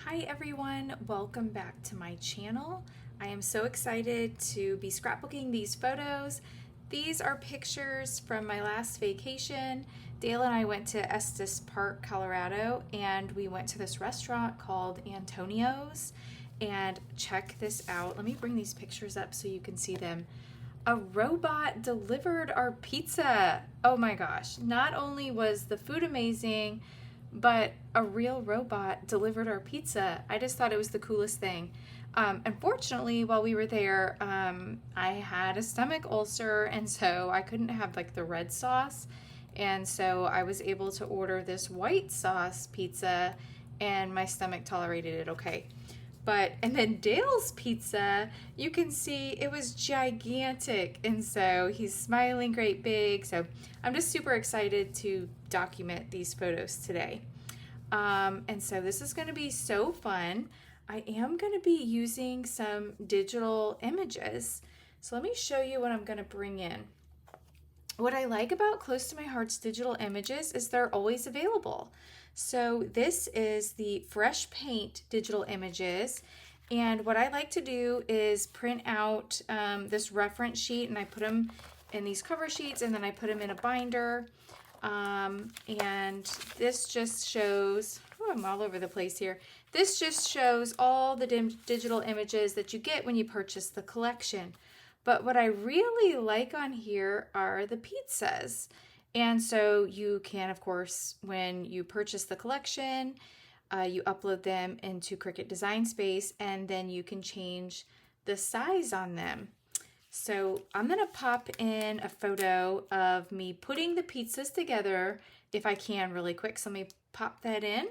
Hi everyone, welcome back to my channel. I am so excited to be scrapbooking these photos. These are pictures from my last vacation. Dale and I went to Estes Park, Colorado, and we went to this restaurant called Antonio's. And check this out. Let me bring these pictures up so you can see them. A robot delivered our pizza. Oh my gosh. Not only was the food amazing, but a real robot delivered our pizza. I just thought it was the coolest thing. Unfortunately, while we were there, I had a stomach ulcer, and so I couldn't have like the red sauce. And so I was able to order this white sauce pizza, and my stomach tolerated it okay. And then Dale's pizza, you can see it was gigantic. And so he's smiling great big. So I'm just super excited to document these photos today. And so this is going to be so fun. I am going to be using some digital images. So let me show you what I'm going to bring in. What I like about Close to My Heart's digital images is they're always available. So this is the Fresh Paint digital images, and what I like to do is print out this reference sheet, and I put them in these cover sheets, and then I put them in a binder, and this just shows, I'm all over the place here, this just shows all the digital images that you get when you purchase the collection. But what I really like on here are the pizzas. And so you can, of course, when you purchase the collection, you upload them into Cricut Design Space, and then you can change the size on them. So I'm gonna pop in a photo of me putting the pizzas together, if I can really quick. So let me pop that in.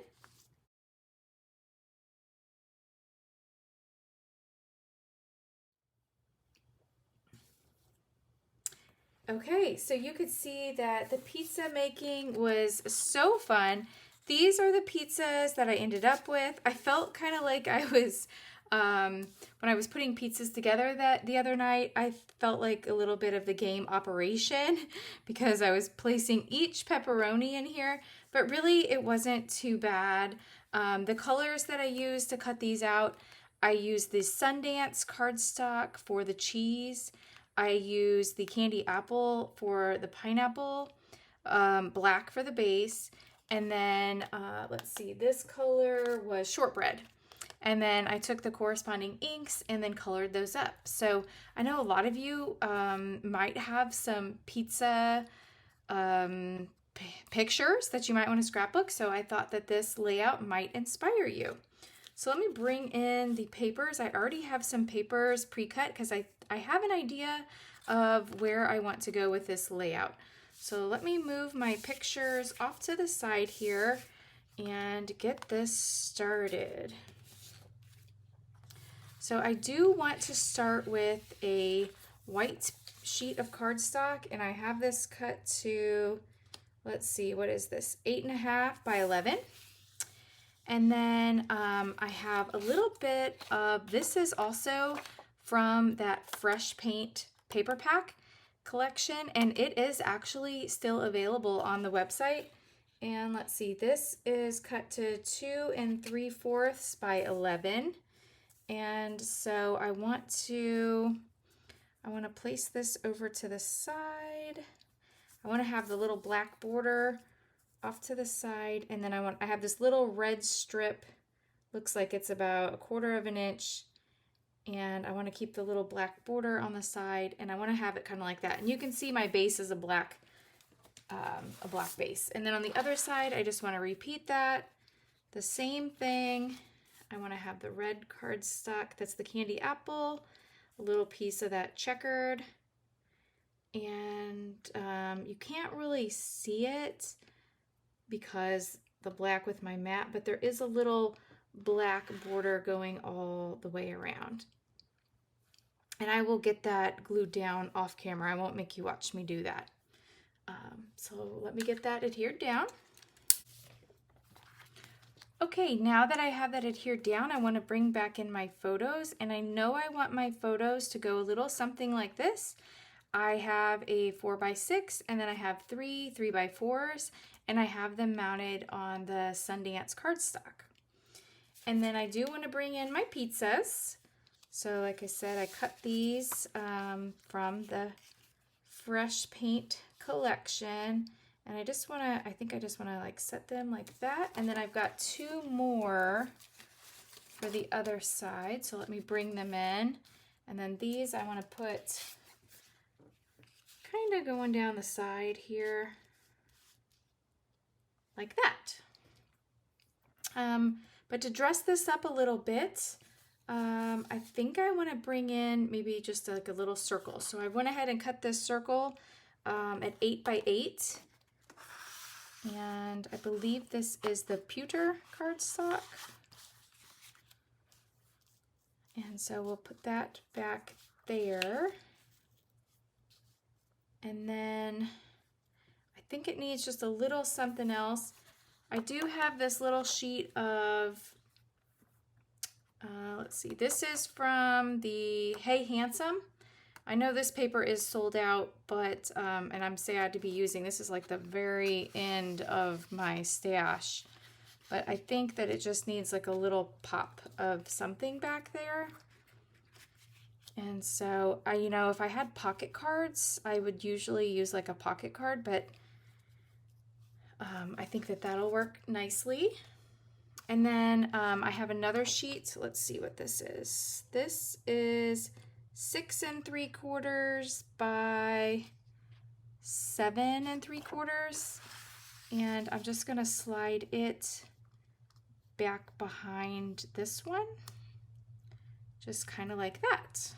Okay, so you could see that the pizza making was so fun. These are the pizzas that I ended up with. I felt kind of like I was, when I was putting pizzas together the other night, I felt like a little bit of the game Operation because I was placing each pepperoni in here, but really it wasn't too bad. The colors that I used to cut these out, I used the Sundance cardstock for the cheese. I use the candy apple for the pineapple, black for the base, and then let's see, this color was shortbread. And then I took the corresponding inks and then colored those up. So I know a lot of you might have some pizza pictures that you might want to scrapbook, so I thought that this layout might inspire you. So let me bring in the papers. I already have some papers pre-cut because I have an idea of where I want to go with this layout. So let me move my pictures off to the side here and get this started. So I do want to start with a white sheet of cardstock, and I have this cut to, let's see, what is this? 8.5 by 11. And then I have a little bit of, this is also from that Fresh Paint paper pack collection, and it is actually still available on the website. And let's see, this is cut to 2 3/4 by 11. And so I want to place this over to the side. I want to have the little black border off to the side, and then I have this little red strip, looks like it's about 1/4 of an inch, and I want to keep the little black border on the side, and I want to have it kind of like that. And you can see my base is a black base. And then on the other side, I just want to repeat that, the same thing. I want to have the red cardstock, that's the candy apple, a little piece of that checkered, and you can't really see it because the black with my mat, but there is a little black border going all the way around. And I will get that glued down off camera. I won't make you watch me do that. So let me get that adhered down. Okay, now that I have that adhered down, I want to bring back in my photos, and I know I want my photos to go a little something like this. I have a 4x6, and then I have 3 3x4s, and I have them mounted on the Sundance cardstock. And then I do want to bring in my pizzas. So like I said, I cut these from the Fresh Paint collection. And I just want to, I think I just want to like set them like that. And then I've got 2 more for the other side. So let me bring them in. And then these I want to put kind of going down the side here like that. But to dress this up a little bit, I think I want to bring in maybe just like a little circle. So I went ahead and cut this circle at 8 by 8. And I believe this is the pewter cardstock. And so we'll put that back there. And then I think it needs just a little something else. I do have this little sheet of, let's see, this is from the Hey Handsome. I know this paper is sold out, but, and I'm sad to be using, this is like the very end of my stash. But I think that it just needs like a little pop of something back there. And so, you know, if I had pocket cards, I would usually use like a pocket card, but I think that that'll work nicely. And then I have another sheet. Let's see what this is. This is 6 3/4 by 7 3/4. And I'm just gonna slide it back behind this one, just kind of like that.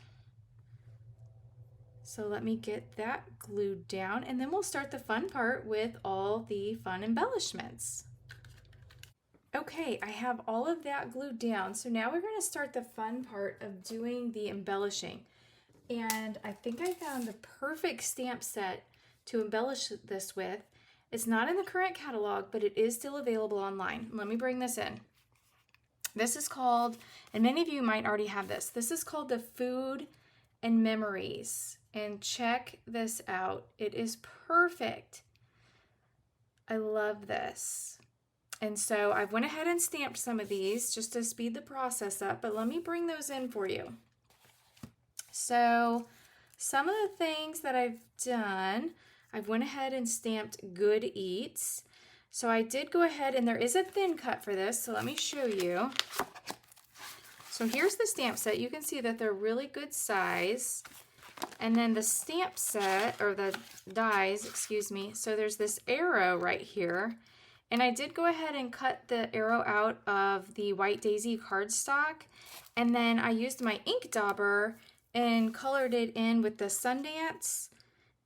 So let me get that glued down, and then we'll start the fun part with all the fun embellishments. Okay, I have all of that glued down, so now we're going to start the fun part of doing the embellishing. And I think I found the perfect stamp set to embellish this with. It's not in the current catalog, but it is still available online. Let me bring this in. This is called, and many of you might already have this, this is called the Food and Memories. And check this out. It is perfect. I love this. And so I went ahead and stamped some of these just to speed the process up, but let me bring those in for you. So some of the things that I've done, I went ahead and stamped Good Eats. So I did go ahead, and there is a thin cut for this, so let me show you. So here's the stamp set. You can see that they're really good size. And then the stamp set, or the dies, excuse me, so there's this arrow right here. And I did go ahead and cut the arrow out of the White Daisy cardstock. And then I used my ink dauber and colored it in with the Sundance.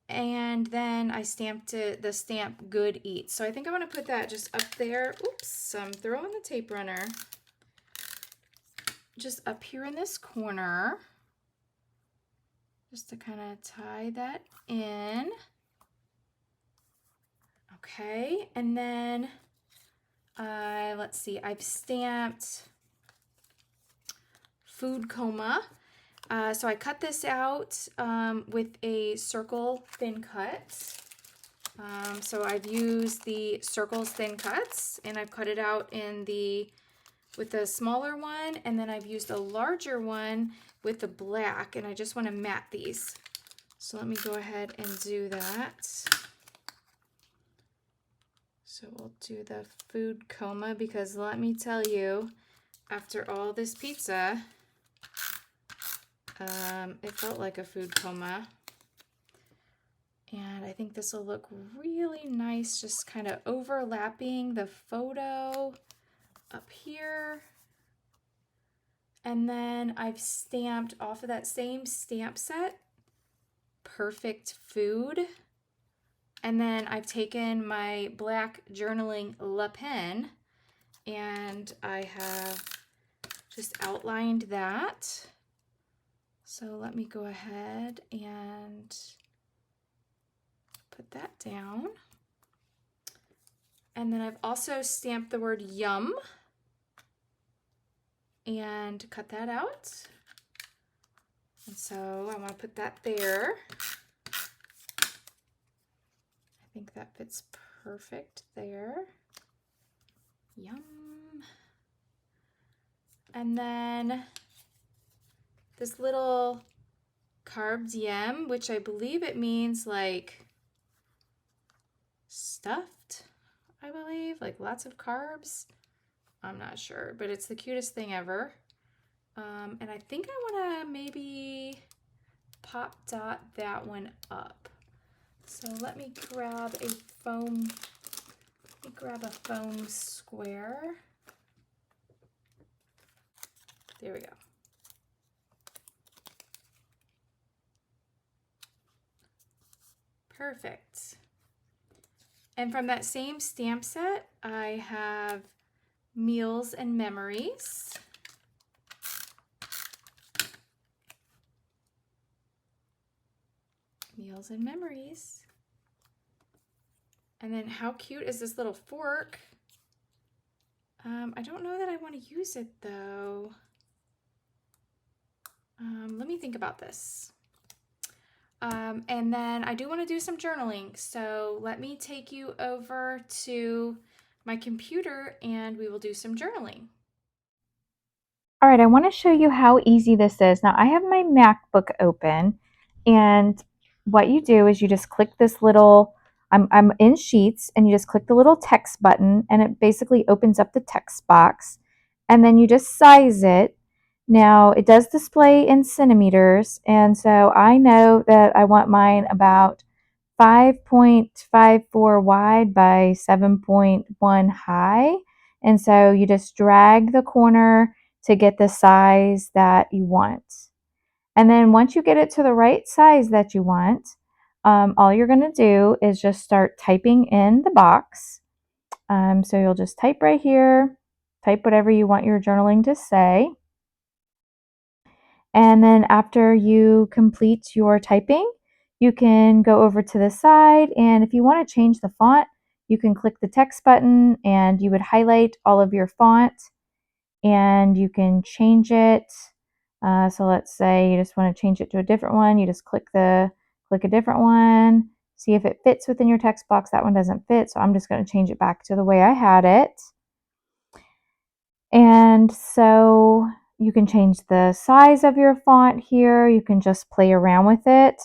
And then I stamped it, the stamp Good Eats. So I think I want to put that just up there. Oops, I'm throwing the tape runner. Just up here in this corner. Just to kind of tie that in. Okay, and then let's see, I've stamped Food Coma. So I cut this out with a circle thin cut. So I've used the circles thin cuts, and I've cut it out in with the smaller one, and then I've used a larger one with the black, and I just want to mat these. So let me go ahead and do that. So we'll do the Food Coma, because let me tell you, after all this pizza, it felt like a food coma. And I think this will look really nice, just kind of overlapping the photo up here. And then I've stamped off of that same stamp set, Perfect Food. And then I've taken my black journaling Le Pen, and I have just outlined that. So let me go ahead and put that down. And then I've also stamped the word yum and cut that out. And so I want to put that there. I think that fits perfect there. Yum. And then this little Cards.by.M, which I believe it means like stuffed, I believe, like lots of carbs. I'm not sure, but it's the cutest thing ever. And I think I want to maybe pop dot that one up. So let me grab a foam square. There we go. Perfect. And from that same stamp set, I have Meals and Memories. Meals and Memories. And then how cute is this little fork? I don't know that I want to use it though. Let me think about this. And then I do want to do some journaling. So let me take you over to my computer and we will do some journaling. All right, I want to show you how easy this is. Now I have my MacBook open, and what you do is you just click this little, I'm in Sheets, and you just click the little text button and it basically opens up the text box, and then you just size it. Now it does display in centimeters, and so I know that I want mine about 5.54 wide by 7.1 high. And so you just drag the corner to get the size that you want. And then once you get it to the right size that you want, all you're going to do is just start typing in the box. So you'll just type right here, type whatever you want your journaling to say. And then after you complete your typing, you can go over to the side, and if you want to change the font, you can click the text button and you would highlight all of your font and you can change it. So let's say you just want to change it to a different one. You just click a different one, see if it fits within your text box. That one doesn't fit, so I'm just going to change it back to the way I had it. And so you can change the size of your font here. You can just play around with it.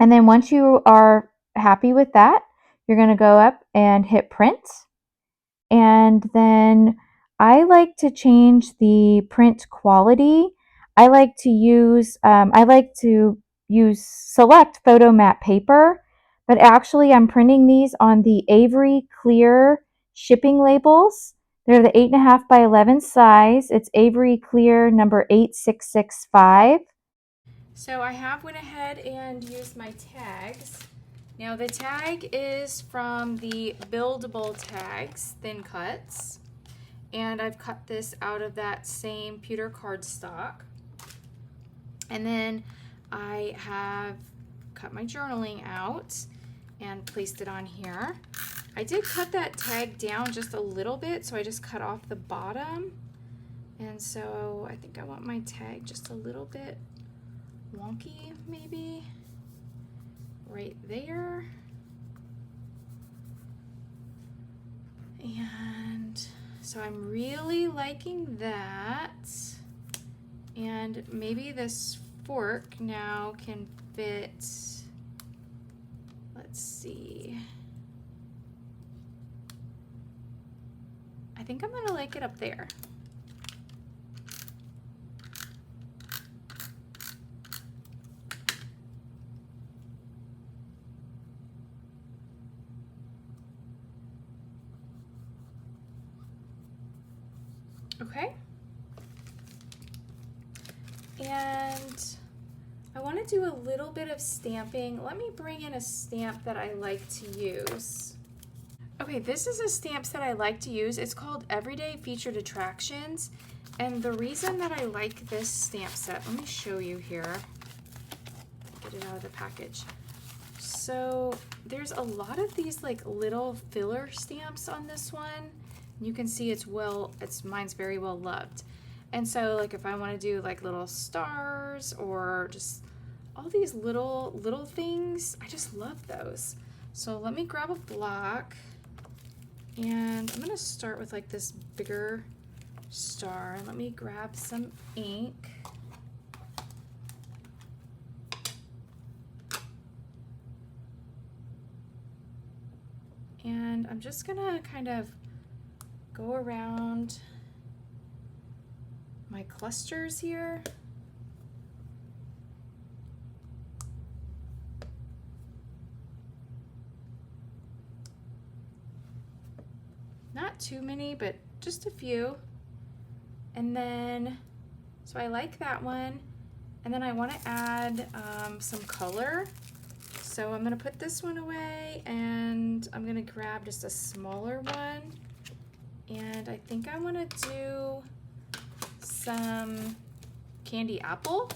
And then once you are happy with that, you're going to go up and hit print. And then I like to change the print quality. I like to use select photo matte paper, but actually I'm printing these on the Avery Clear shipping labels. They're the 8.5 by 11 size. It's Avery Clear number 8665. So I have went ahead and used my tags. Now the tag is from the Buildable Tags Thin Cuts, and I've cut this out of that same pewter cardstock. And then I have cut my journaling out and placed it on here. I did cut that tag down just a little bit, so I just cut off the bottom. And so I think I want my tag just a little bit wonky, maybe right there. And so I'm really liking that. And maybe this fork now can fit, let's see. I think I'm gonna like it up there. Okay. And I want to do a little bit of stamping. Let me bring in a stamp that I like to use. Okay, this is a stamp that I like to use. It's called Everyday Featured Attractions. And the reason that I like this stamp set, let me show you here. Get it out of the package. So there's a lot of these like little filler stamps on this one. You can see mine's very well loved. And so like if I want to do like little stars or just all these little things, I just love those. So let me grab a block, and I'm gonna start with like this bigger star. Let me grab some ink. And I'm just gonna kind of go around my clusters here. Not too many, but just a few. And then, so I like that one. And then I want to add some color. So I'm going to put this one away, and I'm going to grab just a smaller one. And I think I want to do some candy apple.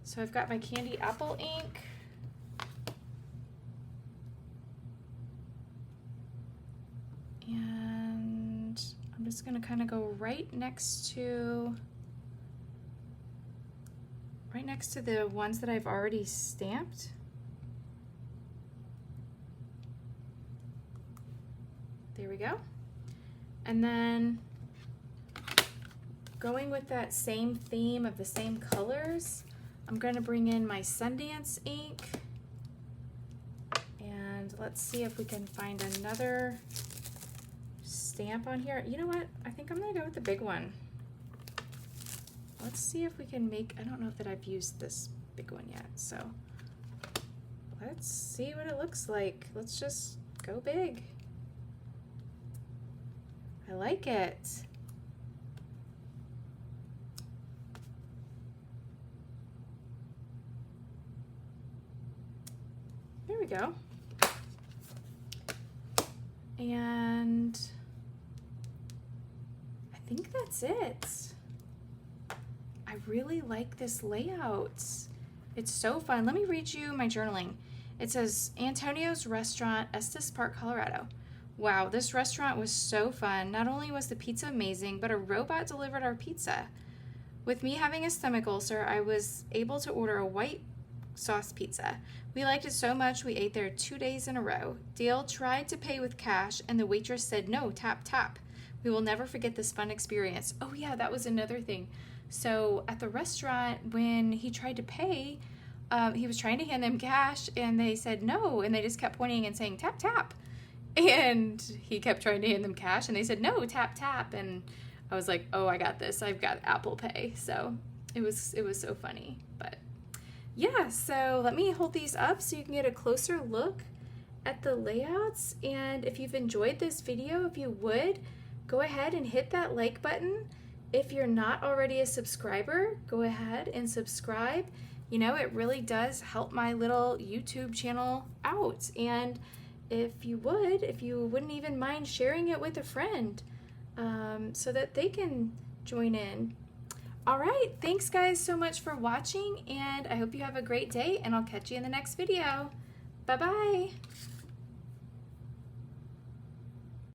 So I've got my candy apple ink. And I'm just going to kind of go right next to the ones that I've already stamped. There we go. And then going with that same theme of the same colors, I'm going to bring in my Sundance ink. And let's see if we can find another stamp on here. You know what? I think I'm going to go with the big one. Let's see if we can make, I don't know that I've used this big one yet, so let's see what it looks like. Let's just go big. I like it. There we go. And I think that's it. I really like this layout. It's so fun. Let me read you my journaling. It says, Antonio's Restaurant, Estes Park, Colorado. Wow, this restaurant was so fun. Not only was the pizza amazing, but a robot delivered our pizza. With me having a stomach ulcer, I was able to order a white sauce pizza. We liked it so much we ate there 2 days in a row. Dale tried to pay with cash and the waitress said, no, tap, tap. We will never forget this fun experience. Oh yeah, that was another thing. So at the restaurant, when he tried to pay, he was trying to hand them cash and they said no, and they just kept pointing and saying tap, tap. And he kept trying to hand them cash and they said no, tap, tap. And I was like, oh, I got this. I've got Apple Pay. So it was so funny. But yeah, so let me hold these up so you can get a closer look at the layouts. And if you've enjoyed this video, if you would, go ahead and hit that like button. If you're not already a subscriber, go ahead and subscribe. You know, it really does help my little YouTube channel out. And if you wouldn't even mind sharing it with a friend so that they can join in. All right, thanks guys so much for watching, and I hope you have a great day, and I'll catch you in the next video. Bye-bye.